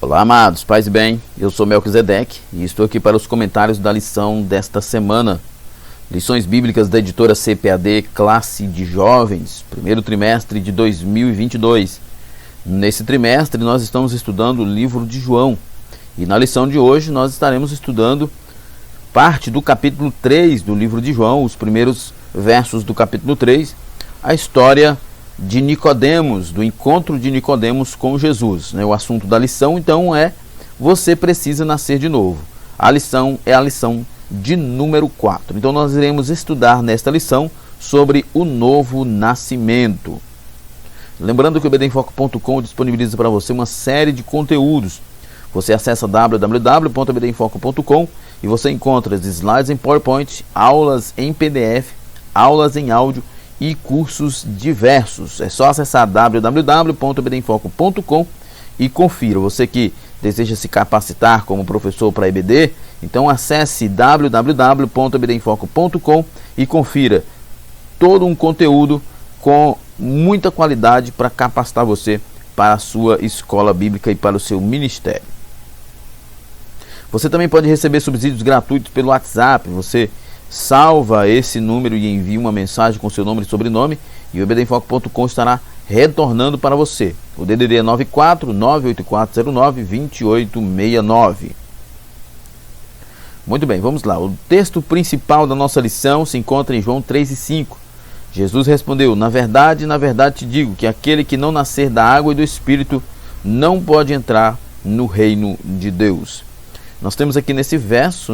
Olá, amados, paz e bem, eu sou Melquisedeque e estou aqui para os comentários da lição desta semana. Lições bíblicas da editora CPAD, classe de jovens, primeiro trimestre de 2022. Nesse trimestre nós estamos estudando o livro de João e na lição de hoje nós estaremos estudando parte do capítulo 3 do livro de João, os primeiros versos do capítulo 3, a história de Nicodemos, do encontro de Nicodemos com Jesus. O assunto da lição, então, é você precisa nascer de novo. A lição é a lição de número 4. Então, nós iremos estudar nesta lição sobre o novo nascimento. Lembrando que o ebdemfoco.com disponibiliza para você uma série de conteúdos. Você acessa www.ebdemfoco.com e você encontra as slides em PowerPoint, aulas em PDF, aulas em áudio e cursos diversos. É só acessar www.ebdemfoco.com e confira. Você que deseja se capacitar como professor para EBD, então acesse www.ebdemfoco.com e confira todo um conteúdo com muita qualidade para capacitar você para a sua escola bíblica e para o seu ministério. Você também pode receber subsídios gratuitos pelo WhatsApp. Você salva esse número e envia uma mensagem com seu nome e sobrenome e o ebdemfoco.com estará retornando para você. O DDD é 94-98409-2869. Muito bem, vamos lá. O texto principal da nossa lição se encontra em João 3:5. Jesus respondeu: na verdade te digo que aquele que não nascer da água e do Espírito não pode entrar no reino de Deus. Nós temos aqui nesse verso,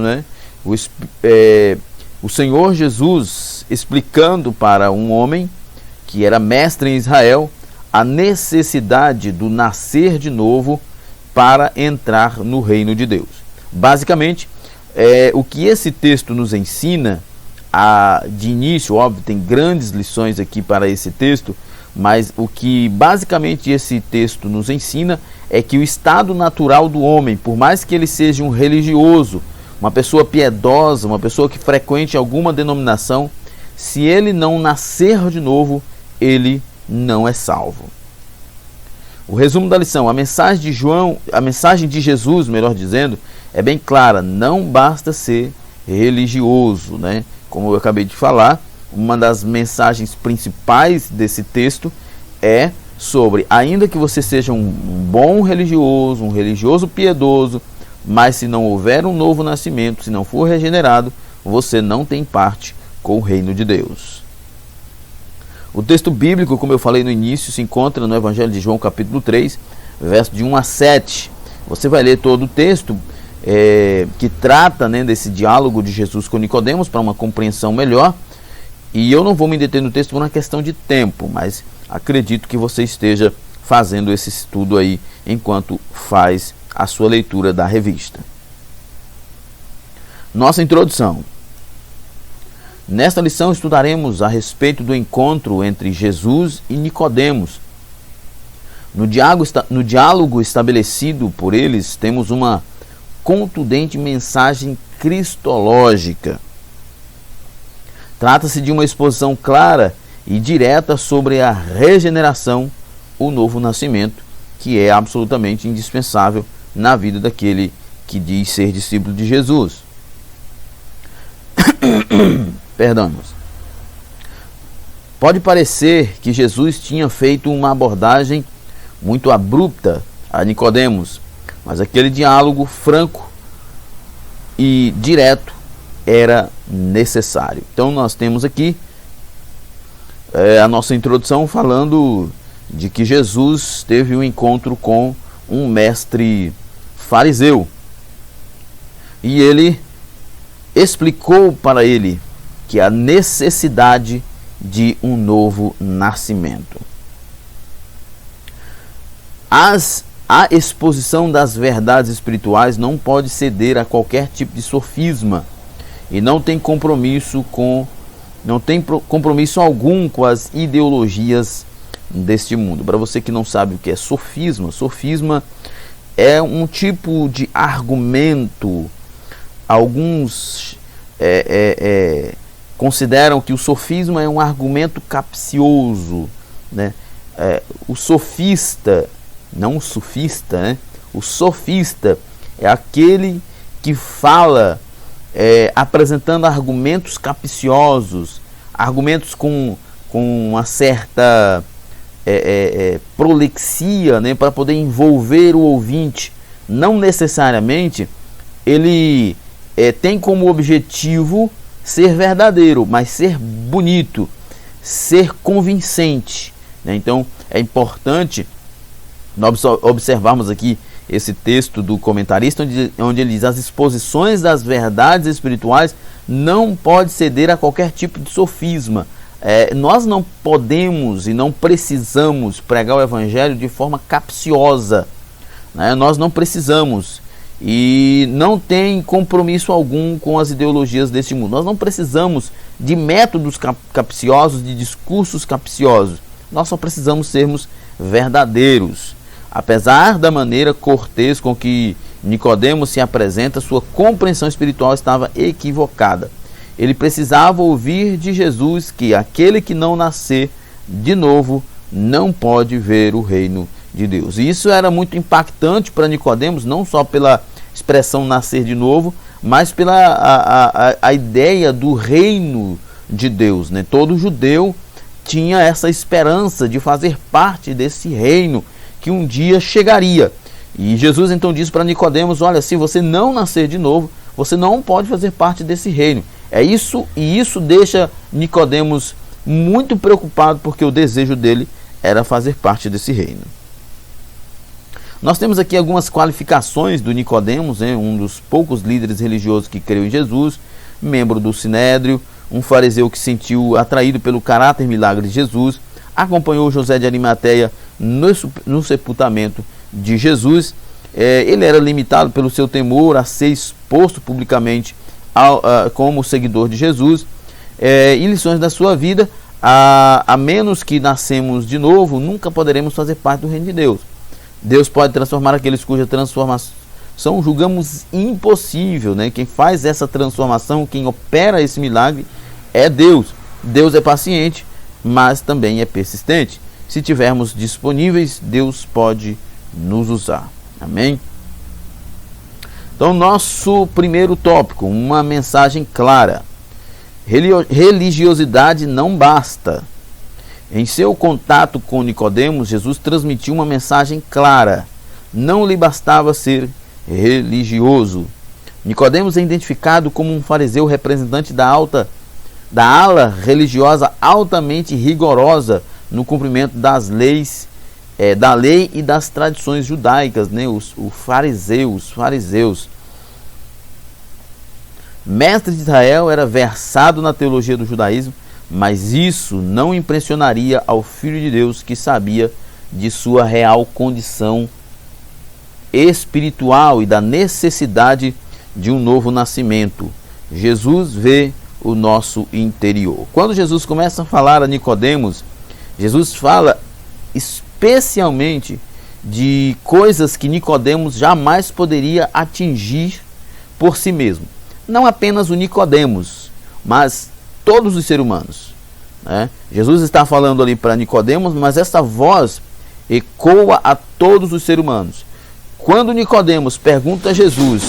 o Senhor Jesus explicando para um homem que era mestre em Israel a necessidade do nascer de novo para entrar no reino de Deus. Basicamente, o que esse texto nos ensina, de início, óbvio, tem grandes lições aqui para esse texto, mas o que basicamente esse texto nos ensina é que o estado natural do homem, por mais que ele seja um religioso, uma pessoa piedosa, uma pessoa que frequente alguma denominação, se ele não nascer de novo, ele não é salvo. O resumo da lição, a mensagem de Jesus, melhor dizendo, é bem clara: não basta ser religioso, Como eu acabei de falar, uma das mensagens principais desse texto é sobre, ainda que você seja um bom religioso, um religioso piedoso, mas se não houver um novo nascimento, se não for regenerado, você não tem parte com o reino de Deus. O texto bíblico, como eu falei no início, se encontra no Evangelho de João, capítulo 3, verso de 1 a 7. Você vai ler todo o texto que trata desse diálogo de Jesus com Nicodemos para uma compreensão melhor. E eu não vou me deter no texto por uma questão de tempo, mas acredito que você esteja fazendo esse estudo aí enquanto faz a sua leitura da revista. Nossa introdução. Nesta lição estudaremos a respeito do encontro entre Jesus e Nicodemos. No diálogo estabelecido por eles, temos uma contundente mensagem cristológica. Trata-se de uma exposição clara e direta sobre a regeneração, o novo nascimento, que é absolutamente indispensável na vida daquele que diz ser discípulo de Jesus. Perdão. Pode parecer que Jesus tinha feito uma abordagem muito abrupta a Nicodemos, mas aquele diálogo franco e direto era necessário. Então nós temos aqui a nossa introdução falando de que Jesus teve um encontro com um mestre fariseu e ele explicou para ele que a necessidade de um novo nascimento. A exposição das verdades espirituais não pode ceder a qualquer tipo de sofisma e não tem compromisso algum com as ideologias deste mundo. Para você que não sabe o que é sofisma, sofisma é um tipo de argumento. Alguns consideram que o sofisma é um argumento capcioso, O sofista, não o sofista, O sofista é aquele que fala apresentando argumentos capciosos, argumentos com uma certa prolixia, né, para poder envolver o ouvinte. Não necessariamente ele tem como objetivo ser verdadeiro, mas ser bonito, ser convincente, né? Então é importante nós observarmos aqui esse texto do comentarista, onde ele diz: as exposições das verdades espirituais não pode ceder a qualquer tipo de sofisma. Nós não podemos e não precisamos pregar o evangelho de forma capciosa, né? Nós não precisamos, e não tem compromisso algum com as ideologias deste mundo. Nós não precisamos de métodos capciosos, de discursos capciosos. Nós só precisamos sermos verdadeiros. Apesar da maneira cortês com que Nicodemos se apresenta, sua compreensão espiritual estava equivocada. Ele precisava ouvir de Jesus que aquele que não nascer de novo não pode ver o reino de Deus. E isso era muito impactante para Nicodemos, não só pela expressão nascer de novo, mas pela a ideia do reino de Deus, né? Todo judeu tinha essa esperança de fazer parte desse reino que um dia chegaria. E Jesus então diz para Nicodemos: olha, se você não nascer de novo, você não pode fazer parte desse reino. E isso deixa Nicodemos muito preocupado, porque o desejo dele era fazer parte desse reino. Nós temos aqui algumas qualificações do Nicodemos, né? Um dos poucos líderes religiosos que creu em Jesus, membro do Sinédrio, um fariseu que se sentiu atraído pelo caráter milagre de Jesus, acompanhou José de Arimateia no sepultamento de Jesus. Ele era limitado pelo seu temor a ser exposto publicamente como seguidor de Jesus. E lições da sua vida: a menos que nascemos de novo, nunca poderemos fazer parte do reino de Deus. Deus pode transformar aqueles cuja transformação julgamos impossível, né? Quem faz essa transformação, quem opera esse milagre é Deus. Deus é paciente, mas também é persistente. Se tivermos disponíveis, Deus pode nos usar. Amém? Então, nosso primeiro tópico, uma mensagem clara. Religiosidade não basta. Em seu contato com Nicodemos, Jesus transmitiu uma mensagem clara. Não lhe bastava ser religioso. Nicodemos é identificado como um fariseu representante da ala religiosa altamente rigorosa no cumprimento das leis, da lei e das tradições judaicas, né? Os fariseus. Mestre de Israel, era versado na teologia do judaísmo, mas isso não impressionaria ao Filho de Deus, que sabia de sua real condição espiritual e da necessidade de um novo nascimento. Jesus vê o nosso interior. Quando Jesus começa a falar a Nicodemos, Jesus fala especialmente de coisas que Nicodemos jamais poderia atingir por si mesmo. Não apenas o Nicodemos, mas todos os seres humanos, né? Jesus está falando ali para Nicodemos, mas essa voz ecoa a todos os seres humanos. Quando Nicodemos pergunta a Jesus,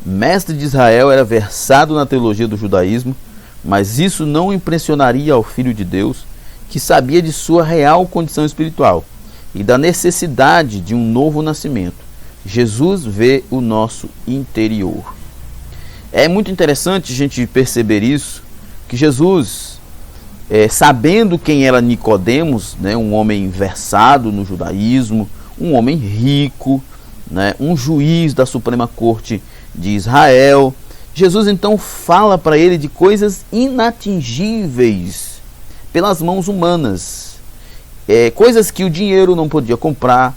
mestre de Israel, era versado na teologia do judaísmo, mas isso não impressionaria ao Filho de Deus, que sabia de sua real condição espiritual e da necessidade de um novo nascimento. Jesus vê o nosso interior. É muito interessante a gente perceber isso, que Jesus, sabendo quem era Nicodemos, né, um homem versado no judaísmo, um homem rico, né, um juiz da Suprema Corte de Israel, Jesus então fala para ele de coisas inatingíveis pelas mãos humanas, coisas que o dinheiro não podia comprar,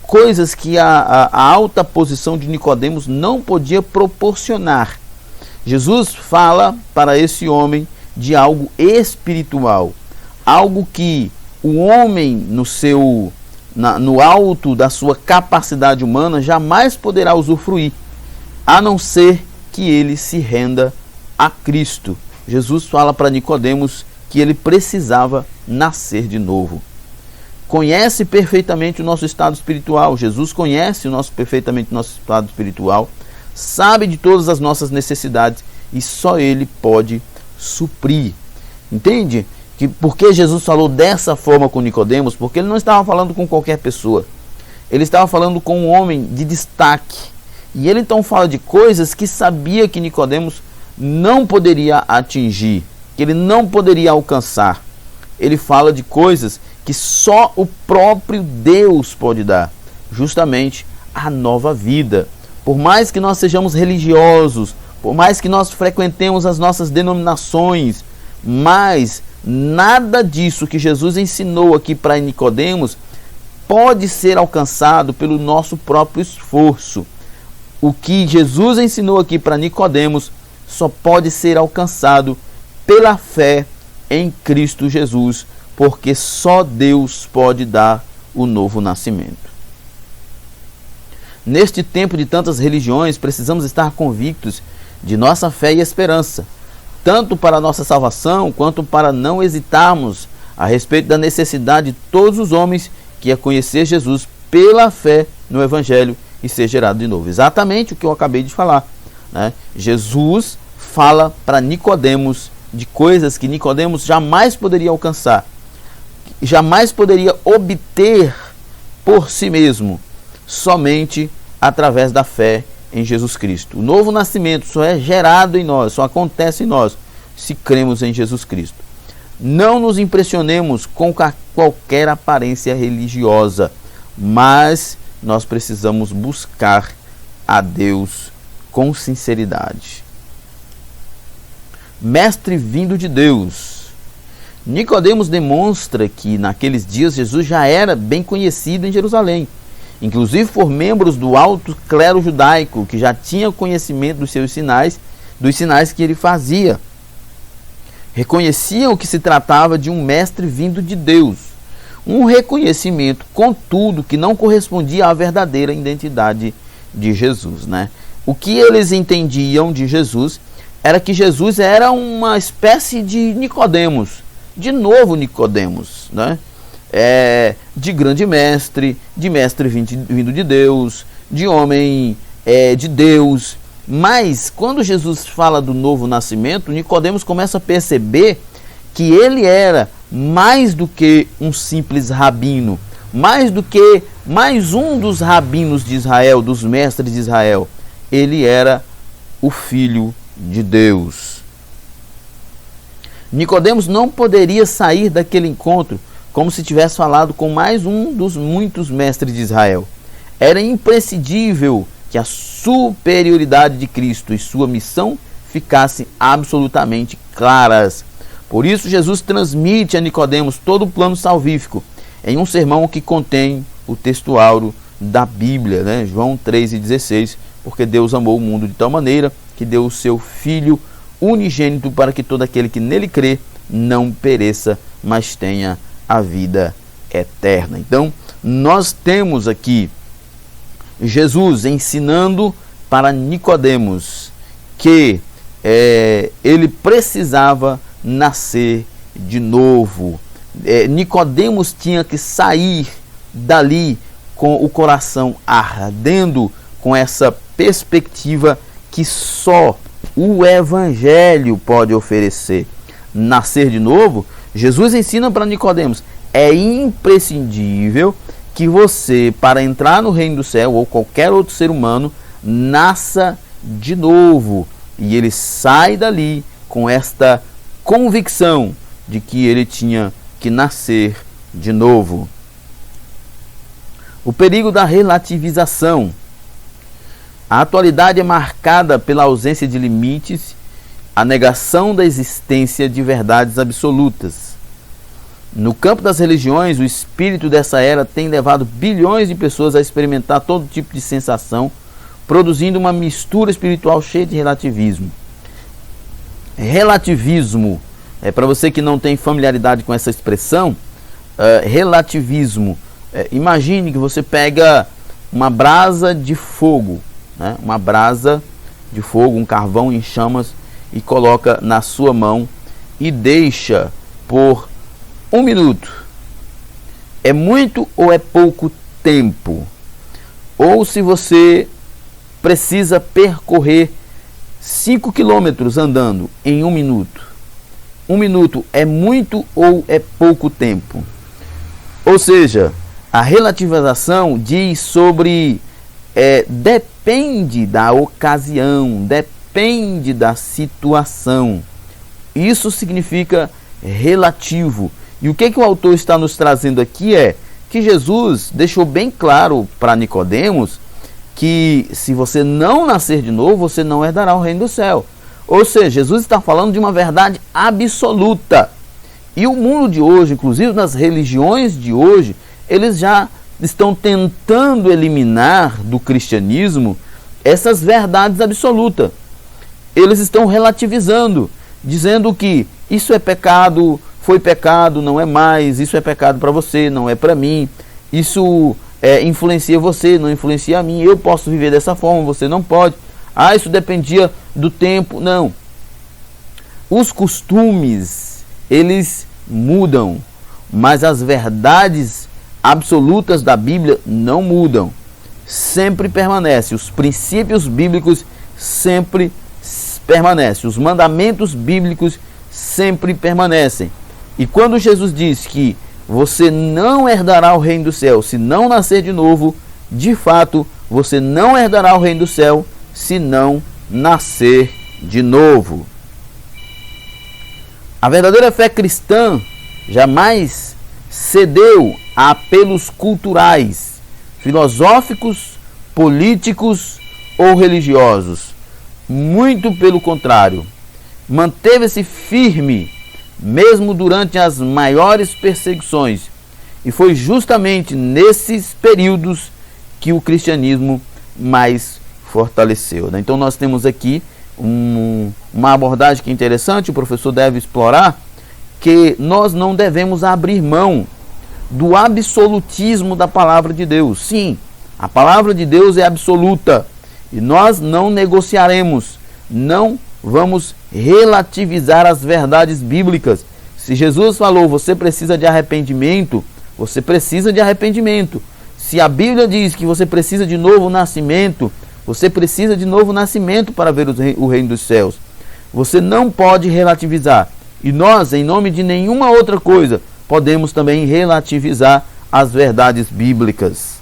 coisas que a alta posição de Nicodemos não podia proporcionar. Jesus fala para esse homem de algo espiritual, algo que o homem no alto da sua capacidade humana jamais poderá usufruir, a não ser que ele se renda a Cristo. Jesus fala para Nicodemos que ele precisava nascer de novo. conhece perfeitamente o nosso estado espiritual. Jesus conhece perfeitamente o nosso estado espiritual, sabe de todas as nossas necessidades e só Ele pode suprir. Entende? Que porque Jesus falou dessa forma com Nicodemos? Porque Ele não estava falando com qualquer pessoa. Ele estava falando com um homem de destaque. E Ele então fala de coisas que sabia que Nicodemos não poderia atingir, que ele não poderia alcançar. Ele fala de coisas que só o próprio Deus pode dar, justamente a nova vida. Por mais que nós sejamos religiosos, por mais que nós frequentemos as nossas denominações, mas nada disso que Jesus ensinou aqui para Nicodemos pode ser alcançado pelo nosso próprio esforço. O que Jesus ensinou aqui para Nicodemos só pode ser alcançado pela fé em Cristo Jesus, porque só Deus pode dar o novo nascimento. Neste tempo de tantas religiões, precisamos estar convictos de nossa fé e esperança, tanto para a nossa salvação, quanto para não hesitarmos a respeito da necessidade de todos os homens que é conhecer Jesus pela fé no Evangelho e ser gerado de novo. Exatamente o que eu acabei de falar, né? Jesus fala para Nicodemos de coisas que Nicodemos jamais poderia alcançar, jamais poderia obter por si mesmo, somente através da fé em Jesus Cristo. O novo nascimento só é gerado em nós, só acontece em nós, se cremos em Jesus Cristo. Não nos impressionemos com qualquer aparência religiosa, mas nós precisamos buscar a Deus com sinceridade. Mestre vindo de Deus. Nicodemos demonstra que naqueles dias Jesus já era bem conhecido em Jerusalém, inclusive por membros do alto clero judaico, que já tinham conhecimento dos seus sinais, dos sinais que ele fazia. Reconheciam que se tratava de um mestre vindo de Deus. Um reconhecimento, contudo, que não correspondia à verdadeira identidade de Jesus, né? O que eles entendiam de Jesus era que Jesus era uma espécie de Nicodemos, de novo Nicodemos, né? De grande mestre, de mestre vindo de Deus, de homem de Deus. Mas quando Jesus fala do novo nascimento, Nicodemos começa a perceber que ele era mais do que um simples rabino, mais do que mais um dos rabinos de Israel, dos mestres de Israel. Ele era o Filho de Deus. Nicodemos não poderia sair daquele encontro como se tivesse falado com mais um dos muitos mestres de Israel. Era imprescindível que a superioridade de Cristo e sua missão ficassem absolutamente claras. Por isso Jesus transmite a Nicodemos todo o plano salvífico em um sermão que contém o textuário da Bíblia, né? João 3,16, porque Deus amou o mundo de tal maneira que deu o seu Filho unigênito para que todo aquele que nele crê não pereça, mas tenha a vida eterna. Então, nós temos aqui Jesus ensinando para Nicodemos que ele precisava nascer de novo. Nicodemos tinha que sair dali com o coração ardendo com essa perspectiva que só o Evangelho pode oferecer. Nascer de novo, Jesus ensina para Nicodemos, é imprescindível que você, para entrar no reino do céu, ou qualquer outro ser humano, nasça de novo. E ele sai dali com esta convicção de que ele tinha que nascer de novo. O perigo da relativização. A atualidade é marcada pela ausência de limites, a negação da existência de verdades absolutas. No campo das religiões, o espírito dessa era tem levado bilhões de pessoas a experimentar todo tipo de sensação, produzindo uma mistura espiritual cheia de relativismo. Relativismo, para você que não tem familiaridade com essa expressão, relativismo, imagine que você pega uma brasa de fogo, né? Uma brasa de fogo, um carvão em chamas, e coloca na sua mão e deixa por 1 minuto. é muito ou é pouco tempo? Ou se você precisa percorrer 5 quilômetros andando em 1 minuto. 1 minuto é muito ou é pouco tempo? Ou seja, a relativização diz sobre depende da ocasião, depende da situação. Isso significa relativo. E o que o autor está nos trazendo aqui é que Jesus deixou bem claro para Nicodemos que se você não nascer de novo, você não herdará o reino do céu. Ou seja, Jesus está falando de uma verdade absoluta. E o mundo de hoje, inclusive nas religiões de hoje, eles já estão tentando eliminar do cristianismo essas verdades absolutas. Eles estão relativizando, dizendo que isso é pecado, foi pecado, não é mais, isso é pecado para você, não é para mim, isso influencia você, não influencia a mim, eu posso viver dessa forma, você não pode. Ah, isso dependia do tempo. Não. Os costumes, eles mudam, mas as verdades absolutas da Bíblia não mudam. Sempre permanece. Os princípios bíblicos sempre permanecem. Os mandamentos bíblicos sempre permanecem. E quando Jesus diz que você não herdará o reino do céu se não nascer de novo, de fato, você não herdará o reino do céu se não nascer de novo. A verdadeira fé cristã jamais cedeu a apelos culturais, filosóficos, políticos ou religiosos. Muito pelo contrário, manteve-se firme mesmo durante as maiores perseguições. E foi justamente nesses períodos que o cristianismo mais fortaleceu. Então nós temos aqui uma abordagem que é interessante, o professor deve explorar, que nós não devemos abrir mão do absolutismo da palavra de Deus. Sim, a palavra de Deus é absoluta e nós não negociaremos, não vamos relativizar as verdades bíblicas. Se Jesus falou, você precisa de arrependimento, você precisa de arrependimento. Se a Bíblia diz que você precisa de novo nascimento, você precisa de novo nascimento para ver o reino dos céus. Você não pode relativizar. E nós, em nome de nenhuma outra coisa, podemos também relativizar as verdades bíblicas.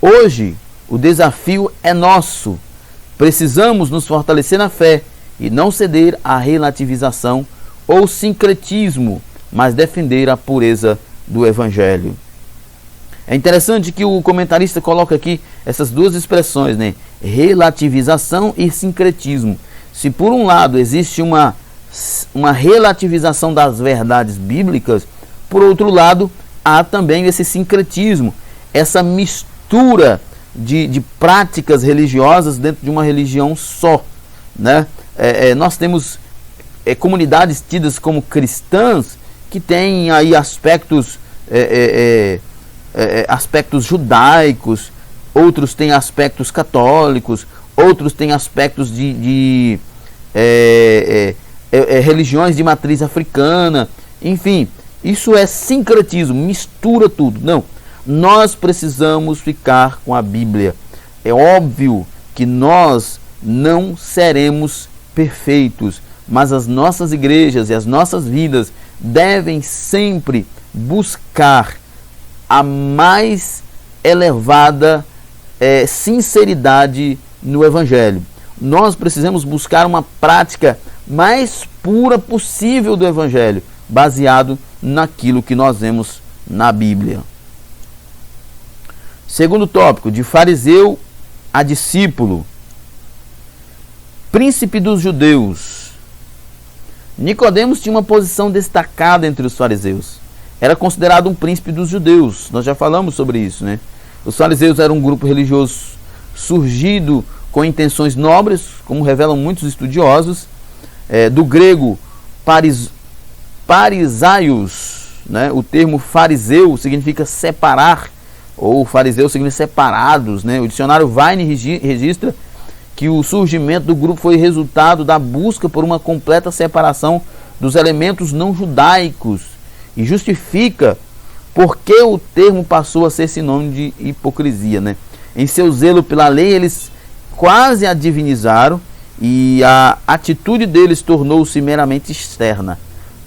Hoje, o desafio é nosso. Precisamos nos fortalecer na fé e não ceder à relativização ou sincretismo, mas defender a pureza do Evangelho. É interessante que o comentarista coloca aqui essas duas expressões, né? Relativização e sincretismo. Se por um lado existe uma relativização das verdades bíblicas, por outro lado há também esse sincretismo, essa mistura de práticas religiosas dentro de uma religião só, né? Nós temos comunidades tidas como cristãs que têm aí aspectos judaicos, outros têm aspectos católicos, outros têm aspectos de religiões de matriz africana, enfim, isso é sincretismo, mistura tudo. Não, nós precisamos ficar com a Bíblia. É óbvio que nós não seremos perfeitos, mas as nossas igrejas e as nossas vidas devem sempre buscar a mais elevada sinceridade no Evangelho. Nós precisamos buscar uma prática mais pura possível do Evangelho, baseado naquilo que nós vemos na Bíblia. Segundo tópico, de fariseu a discípulo. Príncipe dos judeus. Nicodemos tinha uma posição destacada entre os fariseus. Era considerado um príncipe dos judeus. Nós já falamos sobre isso, né? Os fariseus eram um grupo religioso surgido com intenções nobres, como revelam muitos estudiosos, do grego parisaios, né? O termo fariseu significa separar, ou fariseu significa separados, né? O dicionário Vine registra que o surgimento do grupo foi resultado da busca por uma completa separação dos elementos não judaicos e justifica porque o termo passou a ser sinônimo de hipocrisia, né? Em seu zelo pela lei, eles quase a divinizaram e a atitude deles tornou-se meramente externa,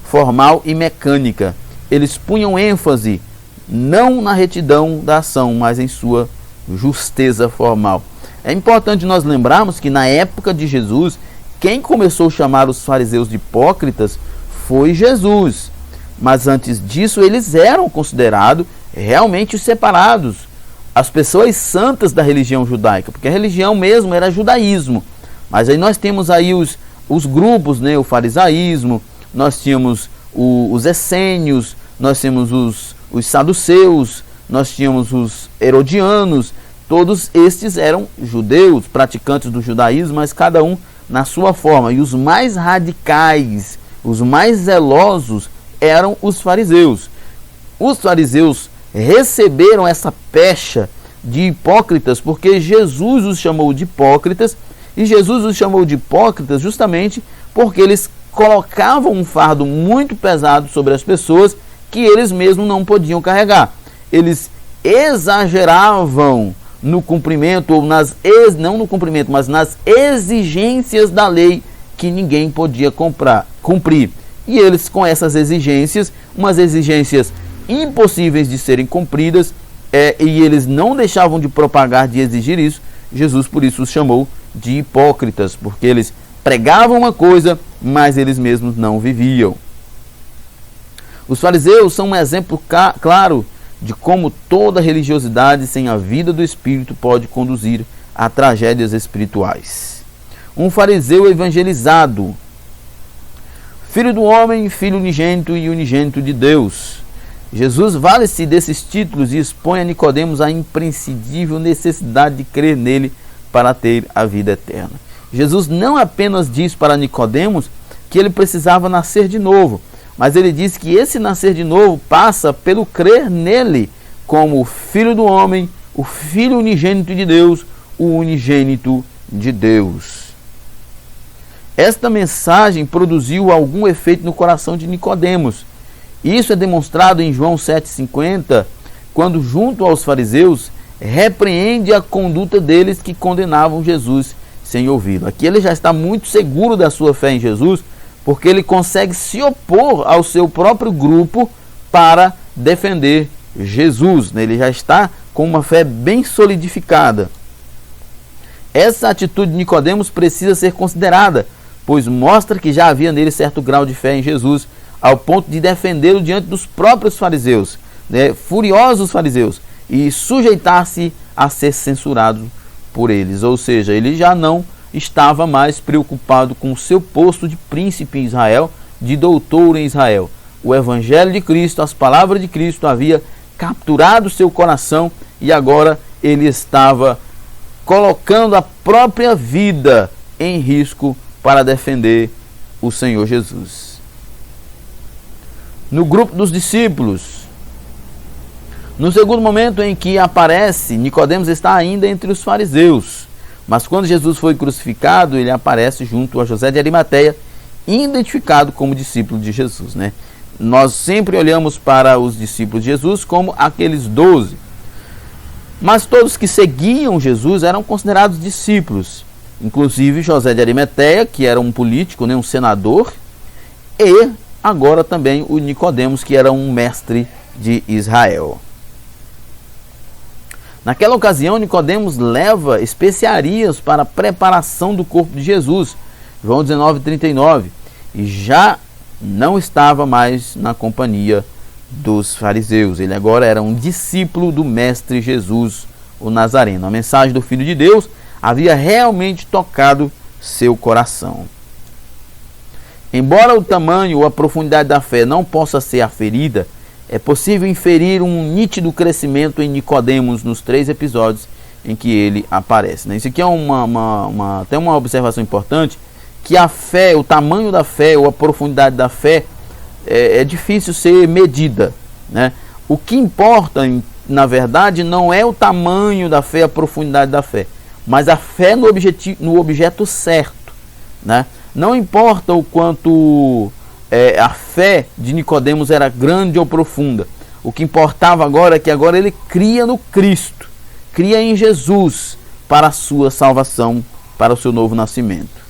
formal e mecânica. Eles punham ênfase não na retidão da ação, mas em sua justeza formal. É importante nós lembrarmos que na época de Jesus, quem começou a chamar os fariseus de hipócritas foi Jesus. Mas antes disso, eles eram considerados realmente os separados, as pessoas santas da religião judaica, porque a religião mesmo era judaísmo. Mas aí nós temos aí os grupos, né? O farisaísmo, nós tínhamos os essênios, nós temos os saduceus, nós tínhamos os herodianos. Todos estes eram judeus, praticantes do judaísmo, mas cada um na sua forma. E os mais radicais, os mais zelosos eram os fariseus. Os fariseus receberam essa pecha de hipócritas porque Jesus os chamou de hipócritas, e Jesus os chamou de hipócritas justamente porque eles colocavam um fardo muito pesado sobre as pessoas que eles mesmos não podiam carregar. Eles exageravam no cumprimento, ou não no cumprimento, mas nas exigências da lei que ninguém podia cumprir. E eles, com essas exigências, umas exigências impossíveis de serem cumpridas, e eles não deixavam de propagar, de exigir isso, Jesus por isso os chamou de hipócritas, porque eles pregavam uma coisa, mas eles mesmos não viviam. Os fariseus são um exemplo claro de como toda religiosidade sem a vida do Espírito pode conduzir a tragédias espirituais. Um fariseu evangelizado, filho do homem, filho unigênito e unigênito de Deus. Jesus vale-se desses títulos e expõe a Nicodemos a imprescindível necessidade de crer nele para ter a vida eterna. Jesus não apenas diz para Nicodemos que ele precisava nascer de novo, mas ele diz que esse nascer de novo passa pelo crer nele como o Filho do homem, o Filho unigênito de Deus, o unigênito de Deus. Esta mensagem produziu algum efeito no coração de Nicodemos. Isso é demonstrado em João 7,50, quando, junto aos fariseus, repreende a conduta deles que condenavam Jesus sem ouvi-lo. Aqui ele já está muito seguro da sua fé em Jesus, porque ele consegue se opor ao seu próprio grupo para defender Jesus. Ele já está com uma fé bem solidificada. Essa atitude de Nicodemos precisa ser considerada, pois mostra que já havia nele certo grau de fé em Jesus, ao ponto de defendê-lo diante dos próprios fariseus, furiosos fariseus, e sujeitar-se a ser censurado por eles. Ou seja, ele já não estava mais preocupado com o seu posto de príncipe em Israel, de doutor em Israel. O Evangelho de Cristo, as palavras de Cristo havia capturado seu coração, e agora ele estava colocando a própria vida em risco para defender o Senhor Jesus. No grupo dos discípulos, no segundo momento em que aparece, Nicodemos está ainda entre os fariseus, mas quando Jesus foi crucificado, ele aparece junto a José de Arimateia, identificado como discípulo de Jesus, Nós sempre olhamos para os discípulos de Jesus como aqueles 12, mas todos que seguiam Jesus eram considerados discípulos, inclusive José de Arimateia, que era um político, um senador, e agora também o Nicodemos, que era um mestre de Israel. Naquela ocasião, Nicodemos leva especiarias para a preparação do corpo de Jesus, João 19:39, e já não estava mais na companhia dos fariseus. Ele agora era um discípulo do mestre Jesus, o Nazareno. A mensagem do Filho de Deus havia realmente tocado seu coração. Embora o tamanho ou a profundidade da fé não possa ser aferida, é possível inferir um nítido crescimento em Nicodemos nos 3 episódios em que ele aparece. Isso aqui é até uma observação importante, que a fé, o tamanho da fé ou a profundidade da fé é difícil ser medida. O que importa, na verdade, não é o tamanho da fé, a profundidade da fé, mas a fé no objeto certo. Não importa o quanto a fé de Nicodemos era grande ou profunda. O que importava agora é que agora ele cria no Cristo, cria em Jesus para a sua salvação, para o seu novo nascimento.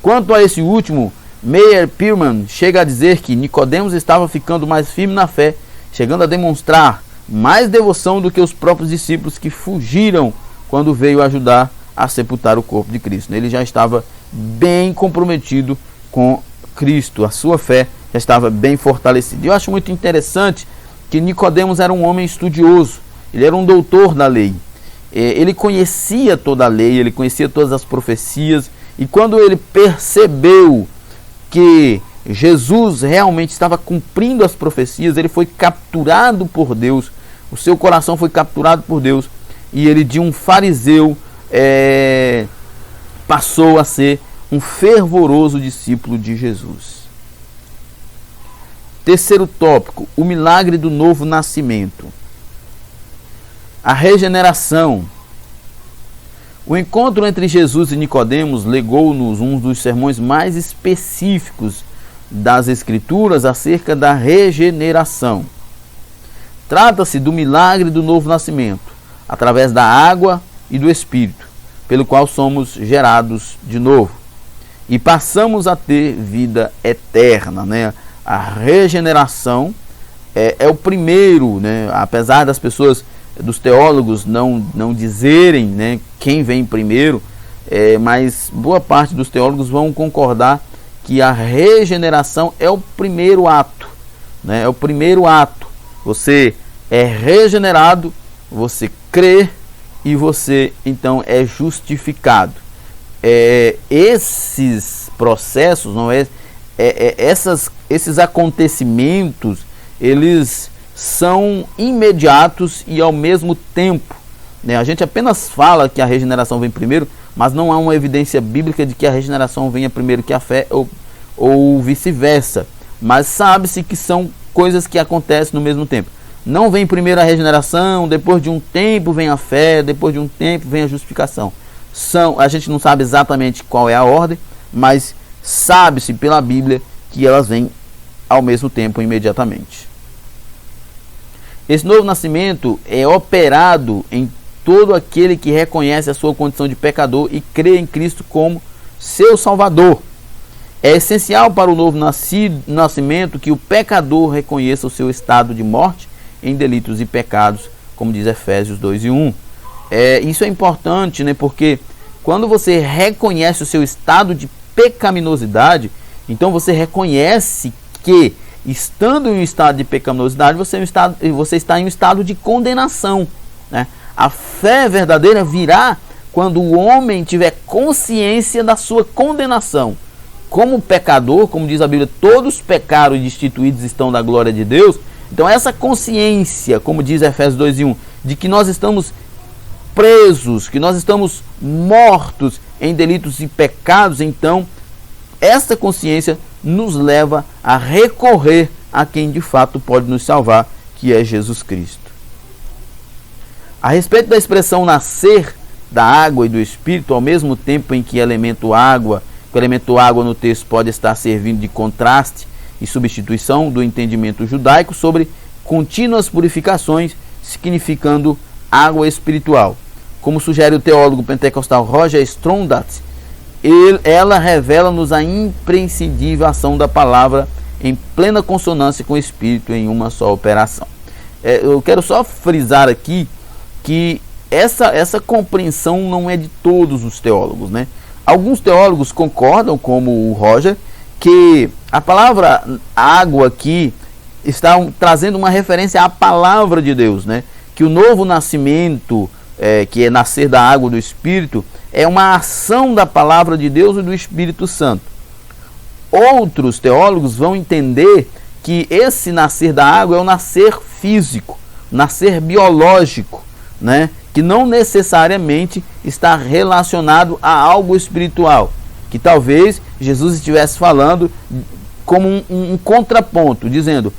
Quanto a esse último, Meyer Pearman chega a dizer que Nicodemos estava ficando mais firme na fé, chegando a demonstrar mais devoção do que os próprios discípulos que fugiram quando veio ajudar a sepultar o corpo de Cristo. Ele já estava bem comprometido com Cristo, a sua fé já estava bem fortalecida. Eu acho muito interessante que Nicodemos era um homem estudioso, ele era um doutor da lei. Ele conhecia toda a lei, ele conhecia todas as profecias, e quando ele percebeu que Jesus realmente estava cumprindo as profecias, ele foi capturado por Deus, o seu coração foi capturado por Deus, e ele, de um fariseu, passou a ser um fervoroso discípulo de Jesus. Terceiro tópico, o milagre do novo nascimento. A regeneração. O encontro entre Jesus e Nicodemos legou-nos um dos sermões mais específicos das Escrituras acerca da regeneração. Trata-se do milagre do novo nascimento, através da água e do Espírito, pelo qual somos gerados de novo e passamos a ter vida eterna, né? A regeneração é o primeiro, né? Apesar das pessoas, dos teólogos não dizerem, né, quem vem primeiro, mas boa parte dos teólogos vão concordar que a regeneração é o primeiro ato, né? É o primeiro ato. Você é regenerado, você crê e você então é justificado. Esses processos, não é? Esses acontecimentos, eles são imediatos e ao mesmo tempo, né? A gente apenas fala que a regeneração vem primeiro, mas não há uma evidência bíblica de que a regeneração venha primeiro que a fé ou vice-versa. Mas sabe-se que são coisas que acontecem no mesmo tempo. Não vem primeiro a regeneração, depois de um tempo vem a fé, depois de um tempo vem a justificação. A gente não sabe exatamente qual é a ordem, mas sabe-se pela Bíblia que elas vêm ao mesmo tempo, imediatamente. Esse novo nascimento é operado em todo aquele que reconhece a sua condição de pecador e crê em Cristo como seu Salvador. É essencial para o novo nascimento que o pecador reconheça o seu estado de morte em delitos e pecados, como diz Efésios 2:1. Isso é importante, né? Porque quando você reconhece o seu estado de pecaminosidade, então você reconhece que, estando em um estado de pecaminosidade, você está em um estado de condenação, né? A fé verdadeira virá quando o homem tiver consciência da sua condenação. Como pecador, como diz a Bíblia, todos pecaram e destituídos estão da glória de Deus. Então essa consciência, como diz Efésios 2:1, de que nós estamos presos, que nós estamos mortos em delitos e pecados, então essa consciência nos leva a recorrer a quem de fato pode nos salvar, que é Jesus Cristo. A respeito da expressão nascer da água e do Espírito, ao mesmo tempo em que o elemento água no texto pode estar servindo de contraste e substituição do entendimento judaico sobre contínuas purificações, significando água espiritual. Como sugere o teólogo pentecostal Roger Strondat, ela revela-nos a imprescindível ação da palavra em plena consonância com o Espírito em uma só operação. Eu quero só frisar aqui que essa compreensão não é de todos os teólogos, né? Alguns teólogos concordam, como o Roger, que a palavra água aqui está trazendo uma referência à palavra de Deus, né? Que o novo nascimento, que é nascer da água do Espírito, é uma ação da palavra de Deus e do Espírito Santo. Outros teólogos vão entender que esse nascer da água é o nascer físico, nascer biológico, né? Que não necessariamente está relacionado a algo espiritual, que talvez Jesus estivesse falando como um contraponto, dizendo,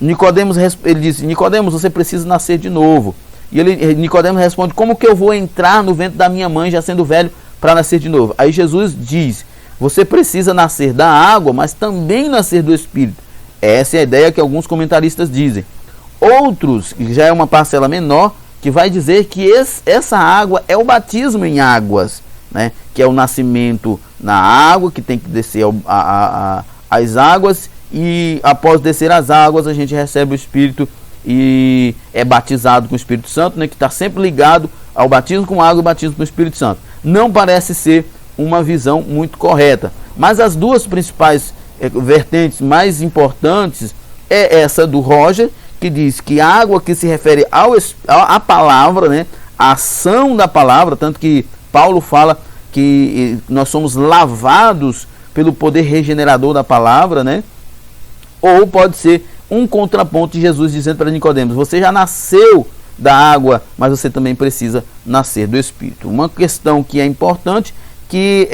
Nicodemos, ele disse, Nicodemos, você precisa nascer de novo. E Nicodemos responde, como que eu vou entrar no ventre da minha mãe já sendo velho para nascer de novo? Aí Jesus diz, você precisa nascer da água, mas também nascer do Espírito. Essa é a ideia que alguns comentaristas dizem. Outros, que já é uma parcela menor, que vai dizer que essa água é o batismo em águas, né? Que é o nascimento na água, que tem que descer as águas, e após descer as águas a gente recebe o Espírito e é batizado com o Espírito Santo, né? Que está sempre ligado ao batismo com água e batismo com o Espírito Santo. Não parece ser uma visão muito correta, mas as duas principais vertentes mais importantes é essa do Roger, que diz que a água que se refere à palavra, né, a ação da palavra, tanto que Paulo fala que nós somos lavados pelo poder regenerador da palavra, né? Ou pode ser um contraponto de Jesus dizendo para Nicodemos: você já nasceu da água, mas você também precisa nascer do Espírito. Uma questão que é importante, que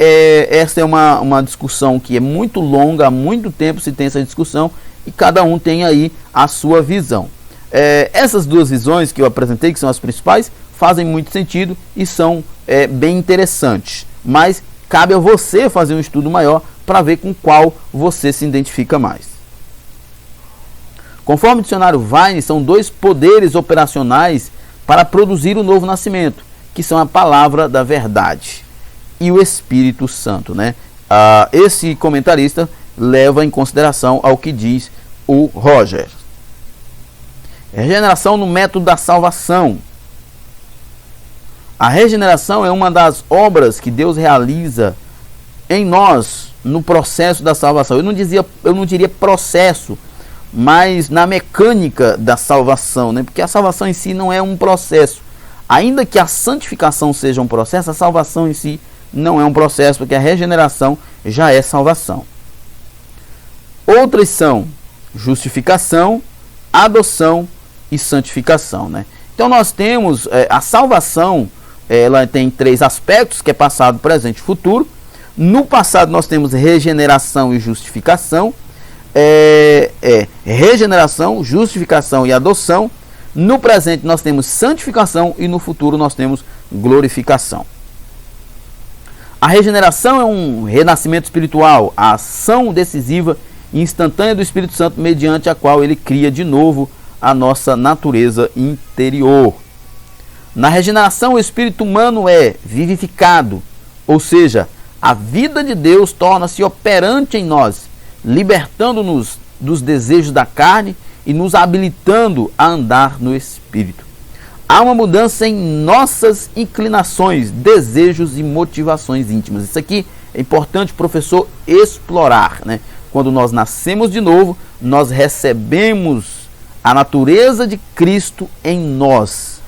essa é uma discussão que é muito longa, há muito tempo se tem essa discussão, e cada um tem aí a sua visão. Essas duas visões que eu apresentei, que são as principais, fazem muito sentido e são bem interessantes, mas cabe a você fazer um estudo maior para ver com qual você se identifica mais. Conforme o dicionário Vine, são dois poderes operacionais para produzir o novo nascimento, que são a palavra da verdade e o Espírito Santo, né? Esse comentarista leva em consideração ao que diz o Roger. Regeneração no método da salvação. A regeneração é uma das obras que Deus realiza em nós no processo da salvação. Eu não diria processo, mas na mecânica da salvação, né? Porque a salvação em si não é um processo. Ainda que a santificação seja um processo, a salvação em si não é um processo, porque a regeneração já é salvação. Outras são justificação, adoção e santificação, né? Então nós temos a salvação, ela tem três aspectos, que é passado, presente e futuro. No passado nós temos regeneração e justificação, regeneração, justificação e adoção. No presente nós temos santificação e no futuro nós temos glorificação. A regeneração é um renascimento espiritual, a ação decisiva e instantânea do Espírito Santo, mediante a qual ele cria de novo a nossa natureza interior. Na regeneração, o espírito humano é vivificado, ou seja, a vida de Deus torna-se operante em nós, libertando-nos dos desejos da carne e nos habilitando a andar no Espírito. Há uma mudança em nossas inclinações, desejos e motivações íntimas. Isso aqui é importante o professor explorar, né? Quando nós nascemos de novo, nós recebemos a natureza de Cristo em nós.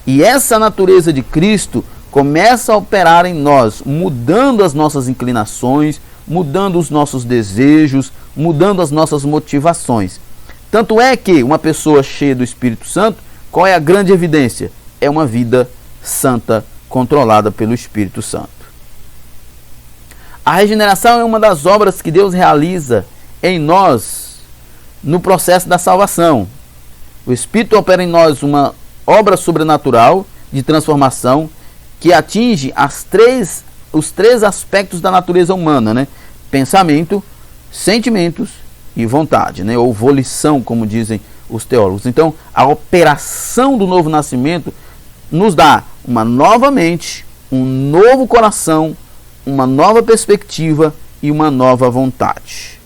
E essa natureza de Cristo começa a operar em nós, mudando as nossas inclinações, mudando os nossos desejos, mudando as nossas motivações. Tanto é que uma pessoa cheia do Espírito Santo, qual é a grande evidência? É uma vida santa, controlada pelo Espírito Santo. A regeneração é uma das obras que Deus realiza em nós no processo da salvação. O Espírito opera em nós uma obra sobrenatural de transformação que atinge os três aspectos da natureza humana, né? Pensamento, sentimentos e vontade, né? Ou volição, como dizem os teólogos. Então, a operação do novo nascimento nos dá uma nova mente, um novo coração, uma nova perspectiva e uma nova vontade.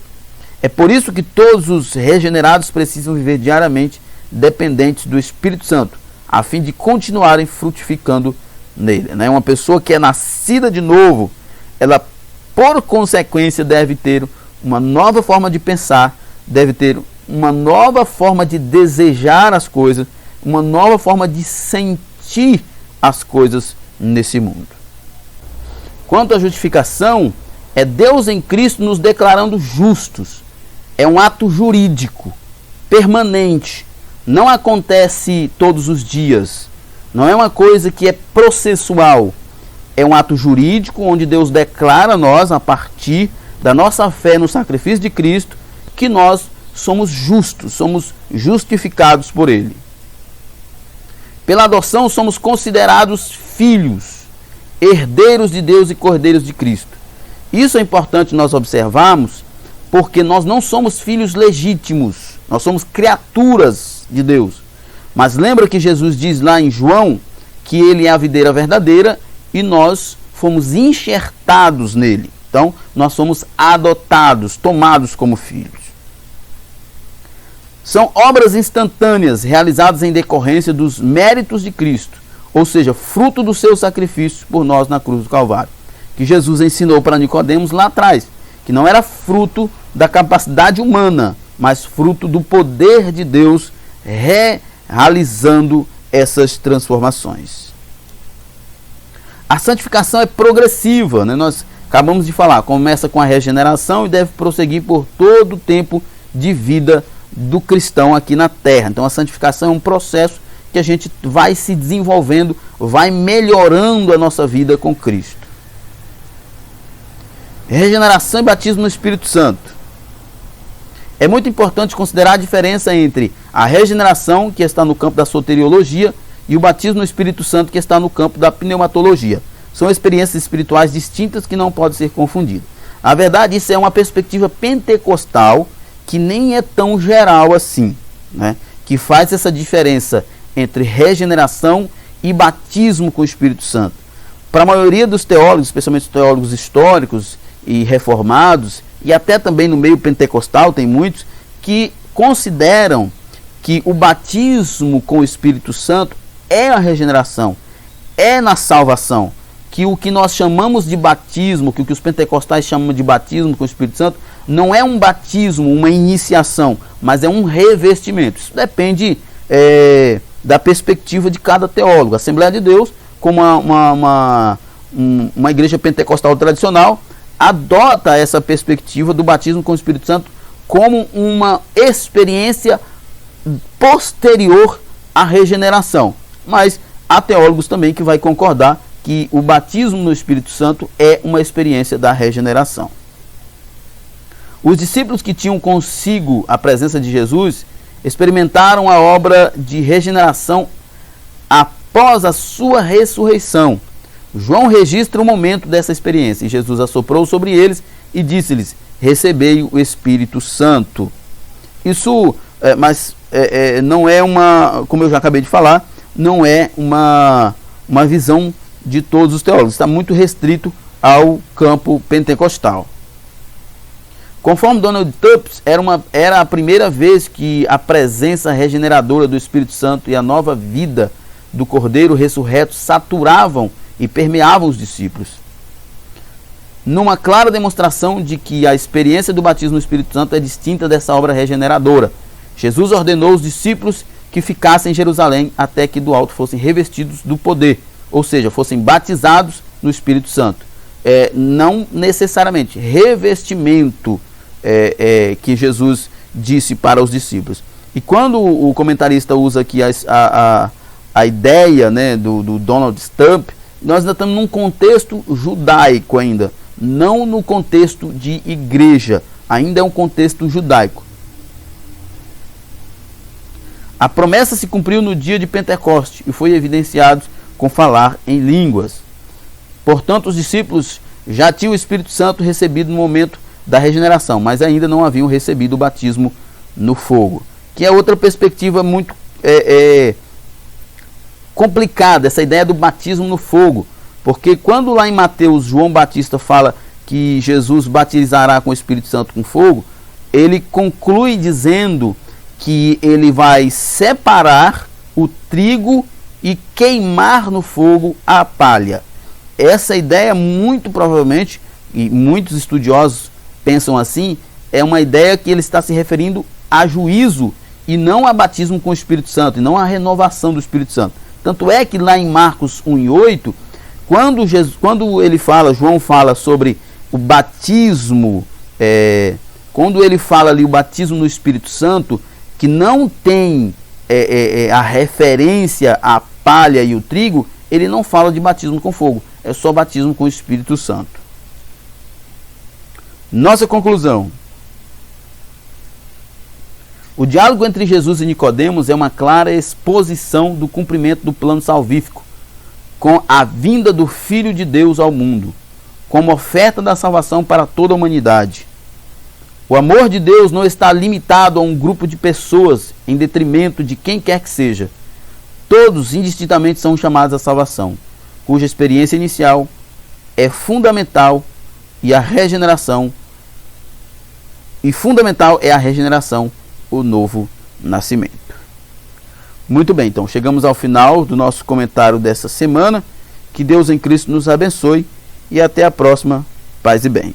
É por isso que todos os regenerados precisam viver diariamente dependentes do Espírito Santo, a fim de continuarem frutificando nele, né? Uma pessoa que é nascida de novo, ela, por consequência, deve ter uma nova forma de pensar, deve ter uma nova forma de desejar as coisas, uma nova forma de sentir as coisas nesse mundo. Quanto à justificação, é Deus em Cristo nos declarando justos. É um ato jurídico, permanente, não acontece todos os dias, não é uma coisa que é processual, é um ato jurídico onde Deus declara a nós, a partir da nossa fé no sacrifício de Cristo, que nós somos justos, somos justificados por Ele. Pela adoção somos considerados filhos, herdeiros de Deus e cordeiros de Cristo. Isso é importante nós observarmos, porque nós não somos filhos legítimos, nós somos criaturas de Deus. Mas lembra que Jesus diz lá em João que ele é a videira verdadeira e nós fomos enxertados nele. Então, nós somos adotados, tomados como filhos. São obras instantâneas realizadas em decorrência dos méritos de Cristo, ou seja, fruto do seu sacrifício por nós na cruz do Calvário, que Jesus ensinou para Nicodemos lá atrás, que não era fruto da capacidade humana, mas fruto do poder de Deus realizando essas transformações. A santificação é progressiva, né? Nós acabamos de falar, começa com a regeneração e deve prosseguir por todo o tempo de vida do cristão aqui na terra. Então a santificação é um processo que a gente vai se desenvolvendo, vai melhorando a nossa vida com Cristo. Regeneração e batismo no Espírito Santo. É muito importante considerar a diferença entre a regeneração, que está no campo da soteriologia, e o batismo no Espírito Santo, que está no campo da pneumatologia. São experiências espirituais distintas que não podem ser confundidas. Na verdade, isso é uma perspectiva pentecostal que nem é tão geral assim, né? Que faz essa diferença entre regeneração e batismo com o Espírito Santo. Para a maioria dos teólogos, especialmente os teólogos históricos e reformados, e até também no meio pentecostal tem muitos que consideram que o batismo com o Espírito Santo é a regeneração, é na salvação, que o que nós chamamos de batismo, que o que os pentecostais chamam de batismo com o Espírito Santo, não é um batismo, uma iniciação, mas é um revestimento. Isso depende da perspectiva de cada teólogo. A Assembleia de Deus, como uma igreja pentecostal tradicional, adota essa perspectiva do batismo com o Espírito Santo como uma experiência posterior à regeneração. Mas há teólogos também que vai concordar que o batismo no Espírito Santo é uma experiência da regeneração. Os discípulos que tinham consigo a presença de Jesus experimentaram a obra de regeneração após a sua ressurreição. João registra o momento dessa experiência, e Jesus assoprou sobre eles e disse-lhes: recebei o Espírito Santo. Isso, não é uma, como eu já acabei de falar, não é uma visão de todos os teólogos, está muito restrito ao campo pentecostal. Conforme Donald Tubbs, era a primeira vez que a presença regeneradora do Espírito Santo e a nova vida do Cordeiro ressurreto saturavam e permeavam os discípulos, numa clara demonstração de que a experiência do batismo no Espírito Santo é distinta dessa obra regeneradora. Jesus ordenou os discípulos que ficassem em Jerusalém até que do alto fossem revestidos do poder, ou seja, fossem batizados no Espírito Santo. Não necessariamente revestimento que Jesus disse para os discípulos. E quando o comentarista usa aqui a ideia, né, do Donald Tubbs, nós ainda estamos num contexto judaico ainda, não no contexto de igreja, ainda é um contexto judaico. A promessa se cumpriu no dia de Pentecoste e foi evidenciado com falar em línguas. Portanto, os discípulos já tinham o Espírito Santo recebido no momento da regeneração, mas ainda não haviam recebido o batismo no fogo, que é outra perspectiva muito complicada, essa ideia do batismo no fogo, porque quando lá em Mateus João Batista fala que Jesus batizará com o Espírito Santo com fogo, ele conclui dizendo que ele vai separar o trigo e queimar no fogo a palha. Essa ideia, muito provavelmente, e muitos estudiosos pensam assim, é uma ideia que ele está se referindo a juízo e não a batismo com o Espírito Santo, e não a renovação do Espírito Santo. Tanto é que lá em Marcos 1:8, quando João fala sobre o batismo, quando ele fala ali o batismo no Espírito Santo, que não tem a referência à palha e o trigo, ele não fala de batismo com fogo, é só batismo com o Espírito Santo. Nossa conclusão: o diálogo entre Jesus e Nicodemos é uma clara exposição do cumprimento do plano salvífico, com a vinda do Filho de Deus ao mundo, como oferta da salvação para toda a humanidade. O amor de Deus não está limitado a um grupo de pessoas em detrimento de quem quer que seja. Todos indistintamente são chamados à salvação, cuja experiência inicial é fundamental e a regeneração o novo nascimento. Muito bem, então chegamos ao final do nosso comentário dessa semana. Que Deus em Cristo nos abençoe e até a próxima. Paz e bem.